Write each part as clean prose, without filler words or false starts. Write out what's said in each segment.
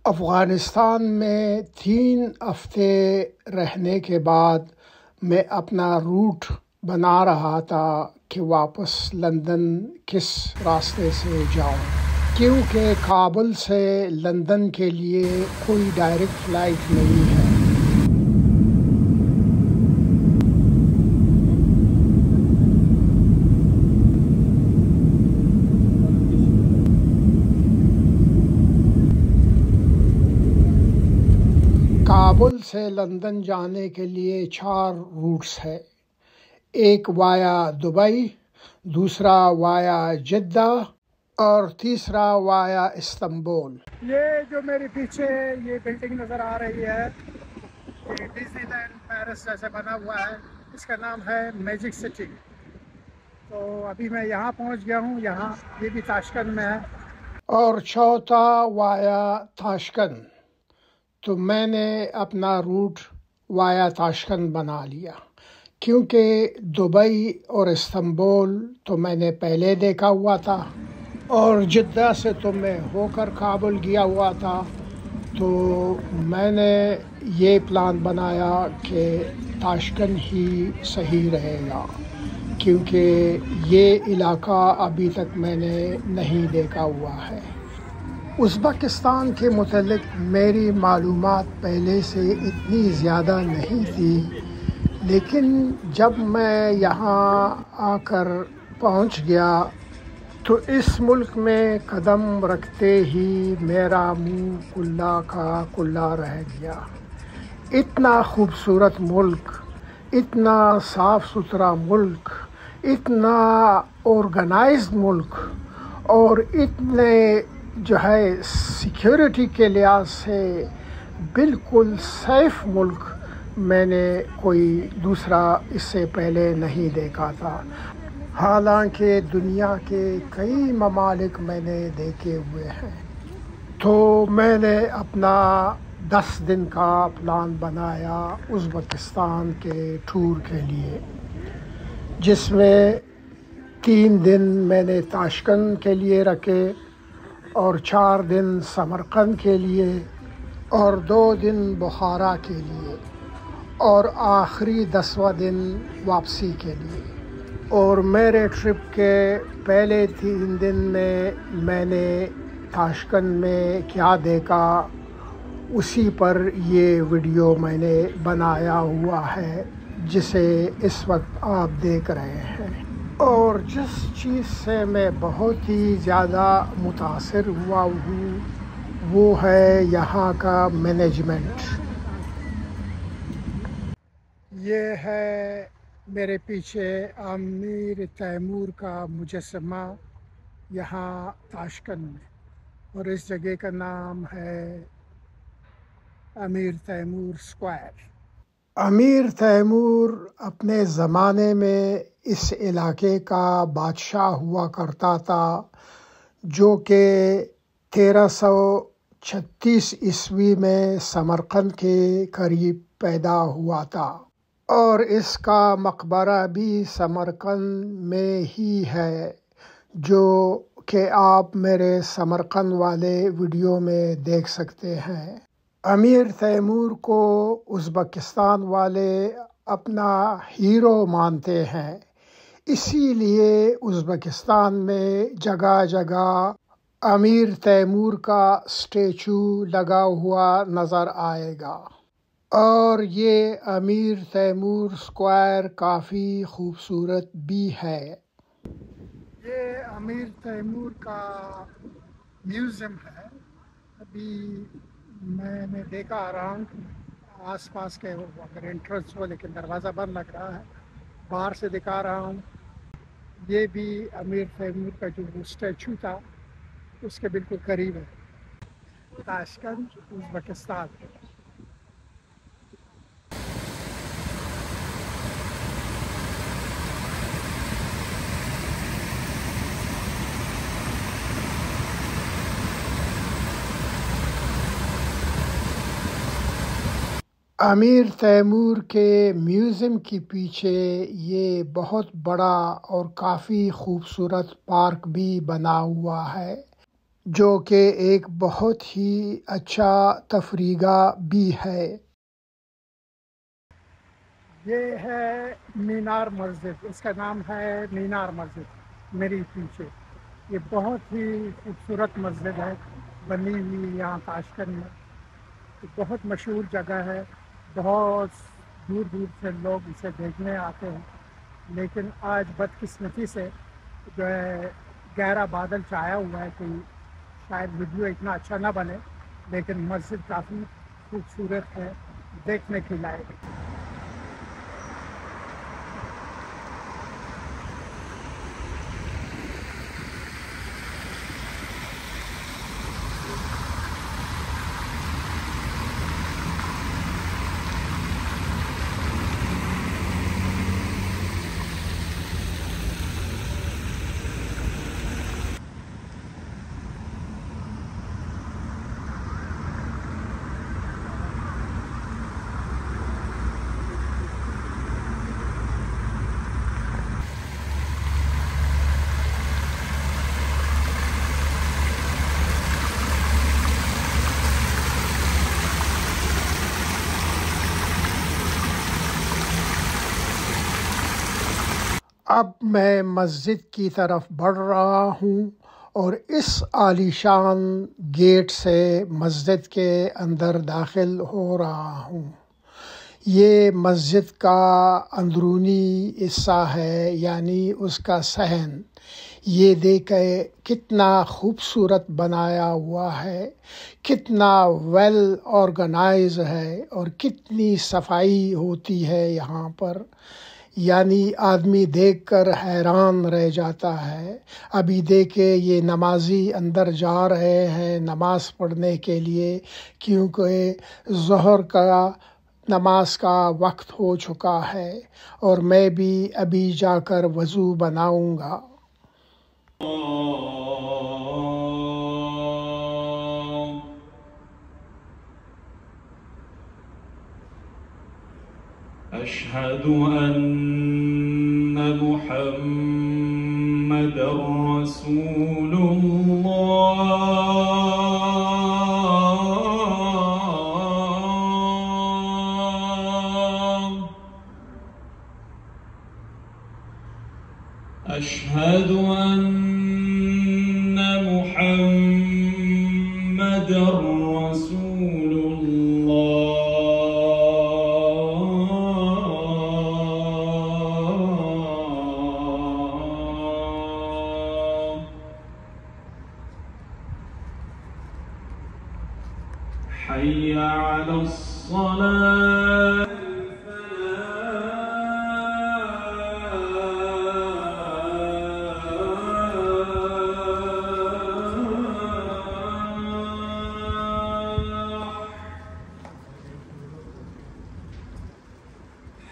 افغانستان میں 3 ہفتے رہنے کے بعد میں اپنا روٹ بنا رہا تھا کہ واپس لندن کس راستے سے جاؤں، کیونکہ کابل سے لندن کے لیے کوئی ڈائریکٹ فلائٹ نہیں ہے۔ کابل سے لندن جانے کے لیے 4 روٹس ہے، ایک وایا دبئی، دوسرا وایا جدہ اور تیسرا وایا استنبول۔ یہ جو میرے پیچھے یہ بلڈنگ نظر آ رہی ہے، یہ ڈزنی لینڈ پیرس جیسے بنا ہوا ہے، اس کا نام ہے میجک سٹی۔ تو ابھی میں یہاں پہنچ گیا ہوں، یہاں یہ بھی تاشکند میں ہے۔ اور چوتھا وایا تاشکند، تو میں نے اپنا روٹ وایا تاشکند بنا لیا، کیونکہ دبئی اور استنبول تو میں نے پہلے دیکھا ہوا تھا، اور جدہ سے تو میں ہو کر کابل گیا ہوا تھا۔ تو میں نے یہ پلان بنایا کہ تاشکند ہی صحیح رہے گا، کیونکہ یہ علاقہ ابھی تک میں نے نہیں دیکھا ہوا ہے۔ ازبکستان کے متعلق میری معلومات پہلے سے اتنی زیادہ نہیں تھی، لیکن جب میں یہاں آ کر پہنچ گیا تو اس ملک میں قدم رکھتے ہی میرا منہ کلا کا کلا رہ گیا۔ اتنا خوبصورت ملک، اتنا صاف ستھرا ملک، اتنا آرگنائزڈ ملک، اور اتنے جو ہے سیکیورٹی کے لحاظ سے بالکل سیف ملک میں نے کوئی دوسرا اس سے پہلے نہیں دیکھا تھا۔ حالانکہ دنیا کے کئی ممالک میں نے دیکھے ہوئے ہیں۔ تو میں نے اپنا 10 دن کا پلان بنایا ازبکستان کے ٹور کے لیے، جس میں 3 دن میں نے تاشکند کے لیے رکھے، اور 4 دن سمرقند کے لیے، اور 2 دن بخارا کے لیے، اور آخری 10واں دن واپسی کے لیے۔ اور میرے ٹرپ کے پہلے 3 دن میں نے تاشکند میں کیا دیکھا، اسی پر یہ ویڈیو میں نے بنایا ہوا ہے، جسے اس وقت آپ دیکھ رہے ہیں۔ اور جس چیز سے میں بہت ہی زیادہ متاثر ہوا ہوں وہ ہے یہاں کا مینجمنٹ۔ یہ ہے میرے پیچھے امیر تیمور کا مجسمہ یہاں تاشکند میں، اور اس جگہ کا نام ہے امیر تیمور اسکوائر۔ امیر تیمور اپنے زمانے میں اس علاقے کا بادشاہ ہوا کرتا تھا، جو کہ 1336 عیسوی میں سمرقند کے قریب پیدا ہوا تھا، اور اس کا مقبرہ بھی سمرقند میں ہی ہے، جو کہ آپ میرے سمرقند والے ویڈیو میں دیکھ سکتے ہیں۔ امیر تیمور کو ازبکستان والے اپنا ہیرو مانتے ہیں، اسی لیے ازبکستان میں جگہ جگہ امیر تیمور کا اسٹیچو لگا ہوا نظر آئے گا۔ اور یہ امیر تیمور اسکوائر کافی خوبصورت بھی ہے۔ یہ امیر تیمور کا میوزیم ہے۔ ابھی میں نے دیکھا آ رہا ہوں آس پاس کے اگر انٹرنس ہو، لیکن دروازہ بند لگ رہا ہے، باہر سے دکھا رہا ہوں۔ یہ بھی امیر تیمور کا جو اسٹیچو تھا اس کے بالکل قریب ہے، تاشکند، ازبکستان۔ امیر تیمور کے میوزیم کے پیچھے یہ بہت بڑا اور کافی خوبصورت پارک بھی بنا ہوا ہے، جو کہ ایک بہت ہی اچھا تفریح گاہ بھی ہے۔ یہ ہے مینار مسجد، اس کا نام ہے مینار مسجد میری پیچھے۔ یہ بہت ہی خوبصورت مسجد ہے، بنی ہوئی یہاں تاشکند میں۔ بہت مشہور جگہ ہے، بہت دور دور سے لوگ اسے دیکھنے آتے ہیں، لیکن آج بدقسمتی سے جو ہے گہرا بادل چھایا ہوا ہے کہ شاید ویڈیو اتنا اچھا نہ بنے، لیکن مسجد کافی خوبصورت ہے، دیکھنے کے لائق۔ اب میں مسجد کی طرف بڑھ رہا ہوں اور اس عالیشان گیٹ سے مسجد کے اندر داخل ہو رہا ہوں۔ یہ مسجد کا اندرونی حصہ ہے، یعنی اس کا صحن۔ یہ دیکھیں کتنا خوبصورت بنایا ہوا ہے، کتنا ویل آرگنائز ہے اور کتنی صفائی ہوتی ہے یہاں پر، یعنی آدمی دیکھ کر حیران رہ جاتا ہے۔ ابھی دیکھیں یہ نمازی اندر جا رہے ہیں نماز پڑھنے کے لیے، کیونکہ ظہر کا نماز کا وقت ہو چکا ہے، اور میں بھی ابھی جا کر وضو بناؤں گا۔ أشهد أن محمد رسول الله أشهد أن محمد رسول الله حي على الصلاة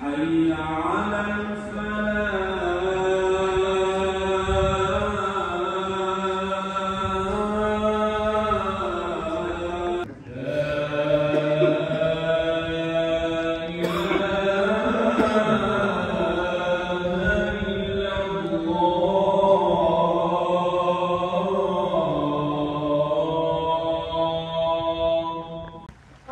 حي على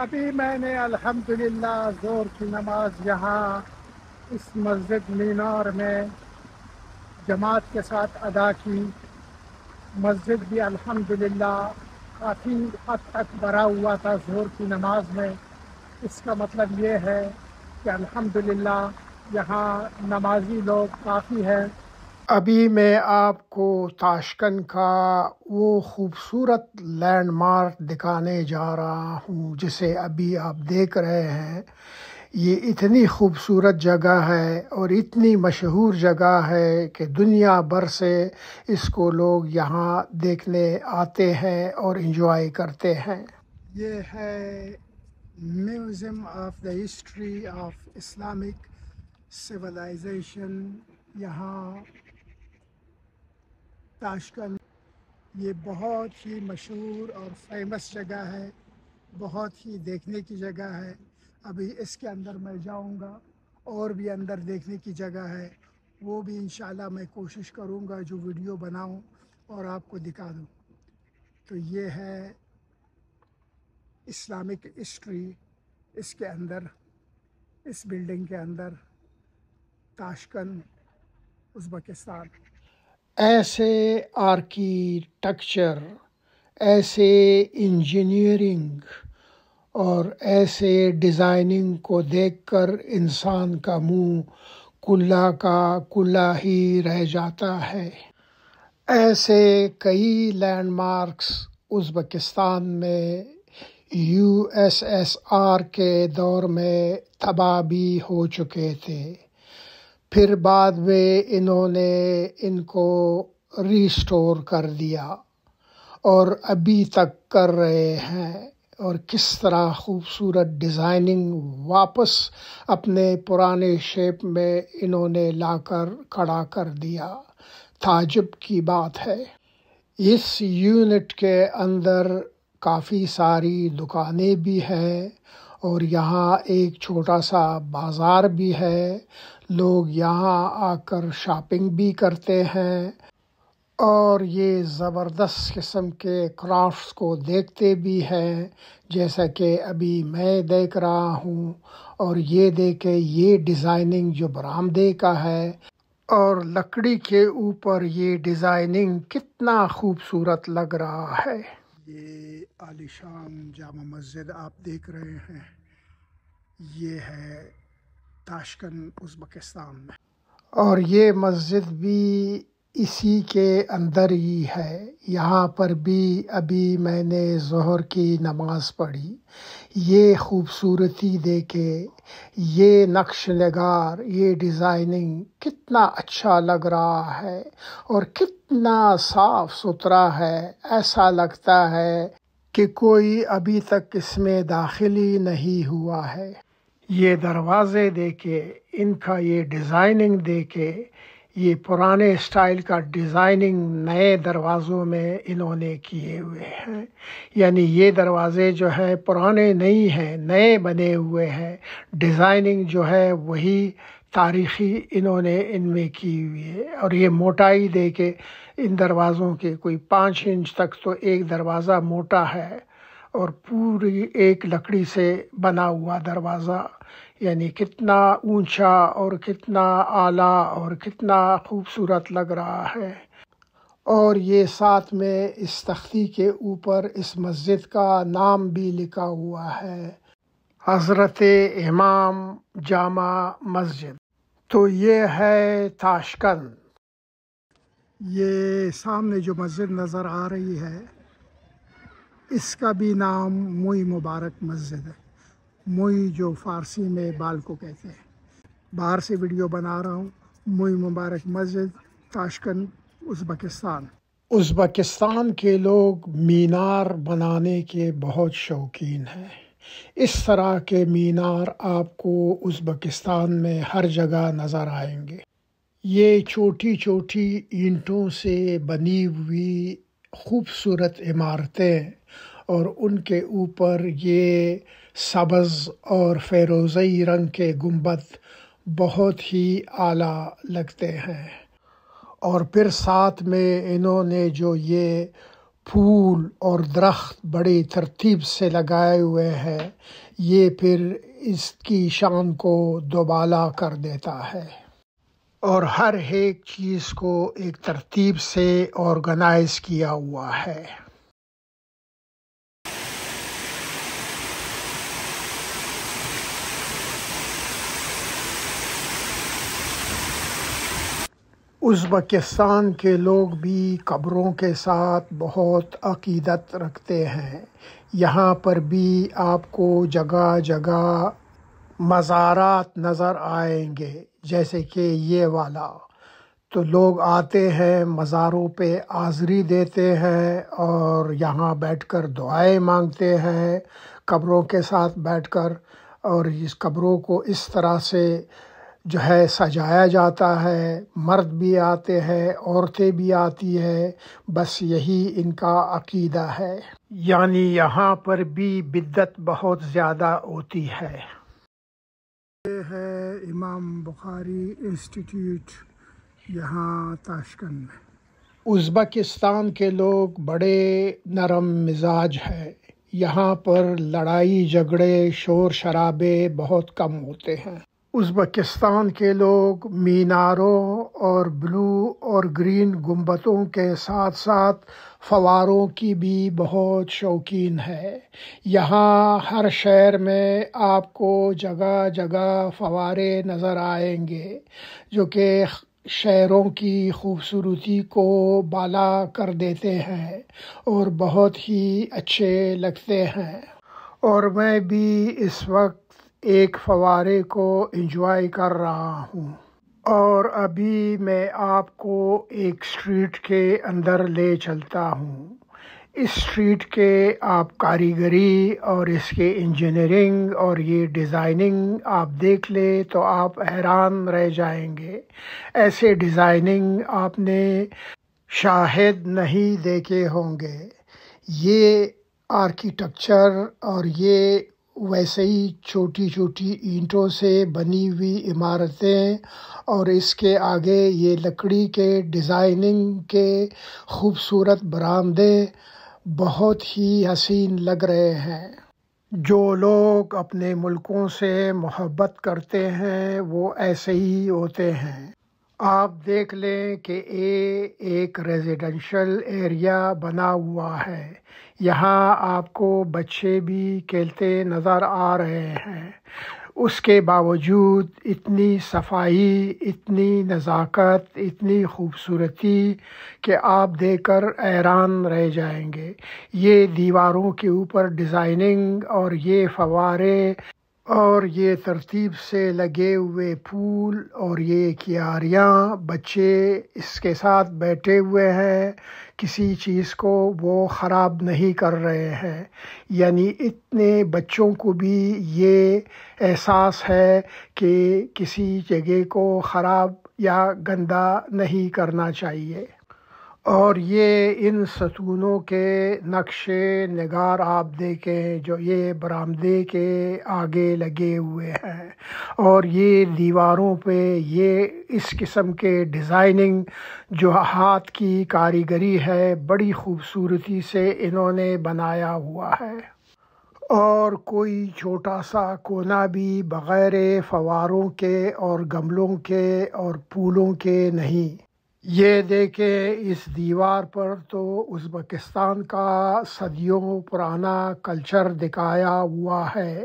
ابھی میں نے الحمدللہ ظہر کی نماز یہاں اس مسجد مینار میں جماعت کے ساتھ ادا کی۔ مسجد بھی الحمدللہ کافی حد تک بھرا ہوا تھا ظہر کی نماز میں۔ اس کا مطلب یہ ہے کہ الحمدللہ یہاں نمازی لوگ کافی ہیں۔ ابھی میں آپ کو تاشکند کا وہ خوبصورت لینڈ مارک دکھانے جا رہا ہوں جسے ابھی آپ دیکھ رہے ہیں۔ یہ اتنی خوبصورت جگہ ہے اور اتنی مشہور جگہ ہے کہ دنیا بھر سے اس کو لوگ یہاں دیکھنے آتے ہیں اور انجوائے کرتے ہیں۔ یہ ہے museum of the history of Islamic civilization یہاں تاشکند۔ یہ بہت ہی مشہور اور فیمس جگہ ہے، بہت ہی دیکھنے کی جگہ ہے۔ ابھی اس کے اندر میں جاؤں گا، اور بھی اندر دیکھنے کی جگہ ہے، وہ بھی انشاءاللہ میں کوشش کروں گا جو ویڈیو بناؤں اور آپ کو دکھا دوں۔ تو یہ ہے اسلامک ہسٹری اس کے اندر، اس بلڈنگ کے اندر، تاشکند ازبکستان۔ ایسے آرکیٹیکچر، ایسے انجینئرنگ اور ایسے ڈیزائننگ کو دیکھ کر انسان کا منہ کلا کا کلا ہی رہ جاتا ہے۔ ایسے کئی لینڈ مارکس ازبکستان میں USSR کے دور میں تباہ بھی ہو چکے تھے، پھر بعد میں انہوں نے ان کو ریسٹور کر دیا اور ابھی تک کر رہے ہیں، اور کس طرح خوبصورت ڈیزائننگ واپس اپنے پرانے شیپ میں انہوں نے لا کر کھڑا کر دیا، تعجب کی بات ہے۔ اس یونٹ کے اندر کافی ساری دکانیں بھی ہیں اور یہاں ایک چھوٹا سا بازار بھی ہے، لوگ یہاں آ کر شاپنگ بھی کرتے ہیں اور یہ زبردست قسم کے کرافٹس کو دیکھتے بھی ہیں، جیسا کہ ابھی میں دیکھ رہا ہوں، اور یہ دیکھیں یہ ڈیزائننگ جو برآمدے کا ہے اور لکڑی کے اوپر یہ ڈیزائننگ کتنا خوبصورت لگ رہا ہے۔ یہ عالی شان جامع مسجد آپ دیکھ رہے ہیں، یہ ہے تاشکند ازبکستان میں، اور یہ مسجد بھی اسی کے اندر ہی ہے۔ یہاں پر بھی ابھی میں نے ظہر کی نماز پڑھی۔ یہ خوبصورتی دیکھے، یہ نقش نگار، یہ ڈیزائننگ کتنا اچھا لگ رہا ہے اور کتنا صاف ستھرا ہے، ایسا لگتا ہے کہ کوئی ابھی تک اس میں داخل ہی نہیں ہوا ہے۔ یہ دروازے دیکھے، ان کا یہ ڈیزائننگ دیکھے، یہ پرانے اسٹائل کا ڈیزائننگ نئے دروازوں میں انہوں نے کیے ہوئے ہیں، یعنی یہ دروازے جو ہیں پرانے نہیں ہیں، نئے بنے ہوئے ہیں، ڈیزائننگ جو ہے وہی تاریخی انہوں نے ان میں کی ہوئی ہے۔ اور یہ موٹائی دیکھے ان دروازوں کے، کوئی 5 انچ تک تو ایک دروازہ موٹا ہے، اور پوری ایک لکڑی سے بنا ہوا دروازہ، یعنی کتنا اونچا اور کتنا اعلیٰ اور کتنا خوبصورت لگ رہا ہے۔ اور یہ ساتھ میں اس تختی کے اوپر اس مسجد کا نام بھی لکھا ہوا ہے، حضرت امام جامع مسجد۔ تو یہ ہے تاشکند۔ یہ سامنے جو مسجد نظر آ رہی ہے، اس کا بھی نام موئی مبارک مسجد ہے، موئی جو فارسی میں بال کو کہتے ہیں۔ باہر سے ویڈیو بنا رہا ہوں، موئی مبارک مسجد، تاشکند ازبکستان۔ ازبکستان کے لوگ مینار بنانے کے بہت شوقین ہیں۔ اس طرح کے مینار آپ کو ازبکستان میں ہر جگہ نظر آئیں گے۔ یہ چھوٹی چھوٹی اینٹوں سے بنی ہوئی خوبصورت عمارتیں اور ان کے اوپر یہ سبز اور فیروزی رنگ کے گنبد بہت ہی اعلیٰ لگتے ہیں، اور پھر ساتھ میں انہوں نے جو یہ پھول اور درخت بڑی ترتیب سے لگائے ہوئے ہیں، یہ پھر اس کی شان کو دوبالا کر دیتا ہے، اور ہر ایک چیز کو ایک ترتیب سے آرگنائز کیا ہوا ہے۔ ازبکستان کے لوگ بھی قبروں کے ساتھ بہت عقیدت رکھتے ہیں۔ یہاں پر بھی آپ کو جگہ جگہ مزارات نظر آئیں گے، جیسے کہ یہ والا۔ تو لوگ آتے ہیں، مزاروں پہ حاضری دیتے ہیں اور یہاں بیٹھ کر دعائیں مانگتے ہیں قبروں کے ساتھ بیٹھ کر، اور اس قبروں کو اس طرح سے جو ہے سجایا جاتا ہے۔ مرد بھی آتے ہیں، عورتیں بھی آتی ہیں، بس یہی ان کا عقیدہ ہے، یعنی یہاں پر بھی بدعت بہت زیادہ ہوتی ہے۔ یہ ہے امام بخاری انسٹیٹیوٹ یہاں تاشکند میں۔ ازبکستان کے لوگ بڑے نرم مزاج ہیں۔ یہاں پر لڑائی جھگڑے شور شرابے بہت کم ہوتے ہیں۔ ازبکستان کے لوگ میناروں اور بلو اور گرین گنبدوں کے ساتھ ساتھ فواروں کی بھی بہت شوقین ہے۔ یہاں ہر شہر میں آپ کو جگہ جگہ فوارے نظر آئیں گے جو کہ شہروں کی خوبصورتی کو بالا کر دیتے ہیں اور بہت ہی اچھے لگتے ہیں۔ اور میں بھی اس وقت ایک فوارے کو انجوائے کر رہا ہوں، اور ابھی میں آپ کو ایک اسٹریٹ کے اندر لے چلتا ہوں۔ اس اسٹریٹ کے آپ کاریگری اور اس کے انجینئرنگ اور یہ ڈیزائننگ آپ دیکھ لیں تو آپ حیران رہ جائیں گے۔ ایسے ڈیزائننگ آپ نے شاید نہیں دیکھے ہوں گے۔ یہ آرکیٹیکچر اور یہ ویسے ہی چھوٹی چھوٹی اینٹوں سے بنی ہوئی عمارتیں اور اس کے آگے یہ لکڑی کے ڈیزائننگ کے خوبصورت برآمدے بہت ہی حسین لگ رہے ہیں۔ جو لوگ اپنے ملکوں سے محبت کرتے ہیں وہ ایسے ہی ہوتے ہیں۔ آپ دیکھ لیں کہ یہ ایک ریزیڈنشل ایریا بنا ہوا ہے۔ یہاں آپ کو بچے بھی کھیلتے نظر آ رہے ہیں۔ اس کے باوجود اتنی صفائی، اتنی نزاکت، اتنی خوبصورتی کہ آپ دیکھ کر حیران رہ جائیں گے۔ یہ دیواروں کے اوپر ڈیزائننگ اور یہ فوارے اور یہ ترتیب سے لگے ہوئے پھول اور یہ کیاریاں، بچے اس کے ساتھ بیٹھے ہوئے ہیں، کسی چیز کو وہ خراب نہیں کر رہے ہیں۔ یعنی اتنے بچوں کو بھی یہ احساس ہے کہ کسی جگہ کو خراب یا گندا نہیں کرنا چاہیے۔ اور یہ ان ستونوں کے نقش نگار آپ دیکھیں جو یہ برآمدے کے آگے لگے ہوئے ہیں، اور یہ دیواروں پہ یہ اس قسم کے ڈیزائننگ جو ہاتھ کی کاریگری ہے بڑی خوبصورتی سے انہوں نے بنایا ہوا ہے۔ اور کوئی چھوٹا سا کونا بھی بغیر فواروں کے اور گملوں کے اور پھولوں کے نہیں۔ یہ دیکھیں اس دیوار پر تو ازبکستان کا صدیوں پرانا کلچر دکھایا ہوا ہے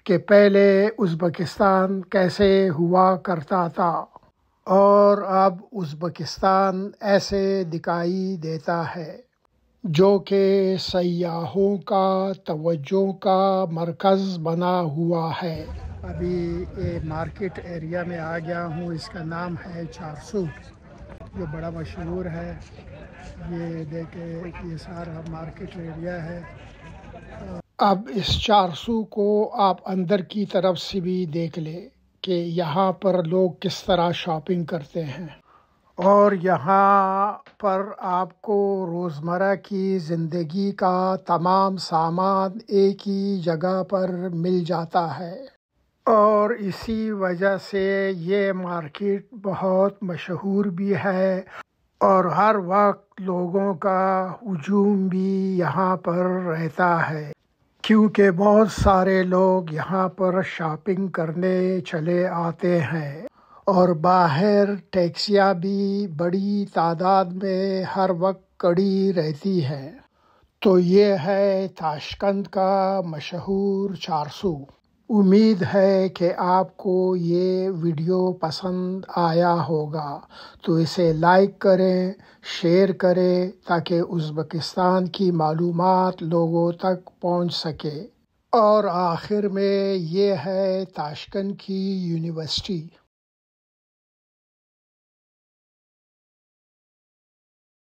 کہ پہلے ازبکستان کیسے ہوا کرتا تھا، اور اب ازبکستان ایسے دکھائی دیتا ہے جو کہ سیاحوں کا توجہ کا مرکز بنا ہوا ہے۔ ابھی یہ مارکیٹ ایریا میں آ گیا ہوں، اس کا نام ہے چارسو، جو بڑا مشہور ہے۔ یہ دیکھیں یہ سارا مارکیٹ ایریا ہے۔ اب اس چارسو کو آپ اندر کی طرف سے بھی دیکھ لیں کہ یہاں پر لوگ کس طرح شاپنگ کرتے ہیں، اور یہاں پر آپ کو روزمرہ کی زندگی کا تمام سامان ایک ہی جگہ پر مل جاتا ہے، اور اسی وجہ سے یہ مارکیٹ بہت مشہور بھی ہے، اور ہر وقت لوگوں کا ہجوم بھی یہاں پر رہتا ہے، کیونکہ بہت سارے لوگ یہاں پر شاپنگ کرنے چلے آتے ہیں، اور باہر ٹیکسیاں بھی بڑی تعداد میں ہر وقت کھڑی رہتی ہیں۔ تو یہ ہے تاشقند کا مشہور چارسو۔ امید ہے کہ آپ کو یہ ویڈیو پسند آیا ہوگا، تو اسے لائک کریں، شیئر کریں تاکہ ازبکستان کی معلومات لوگوں تک پہنچ سکے۔ اور آخر میں یہ ہے تاشقند کی یونیورسٹی۔